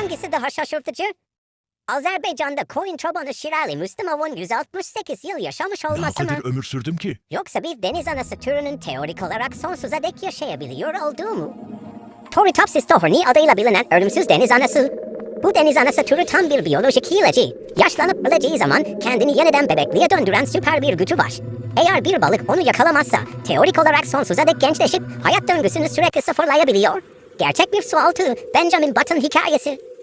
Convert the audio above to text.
Hangisi daha şaşırtıcı? Azerbaycan'da koyun çobanı Şirali Müslümov'un 168 yıl yaşamış Ne olması mı? kadar ömür sürdüm ki? Yoksa bir deniz anası türünün teorik olarak sonsuza dek yaşayabiliyor olduğu mu? Toritopsis tohrni adıyla bilinen ölümsüz deniz anası. Bu deniz anası türü tam bir biyolojik hileci. Yaşlanıp öleceği zaman kendini yeniden bebekliğe döndüren süper bir gücü var. Eğer bir balık onu yakalamazsa teorik olarak sonsuza dek gençleşip hayat döngüsünü sürekli sıfırlayabiliyor. Gerçek bir su altı Benjamin Button hikayesi.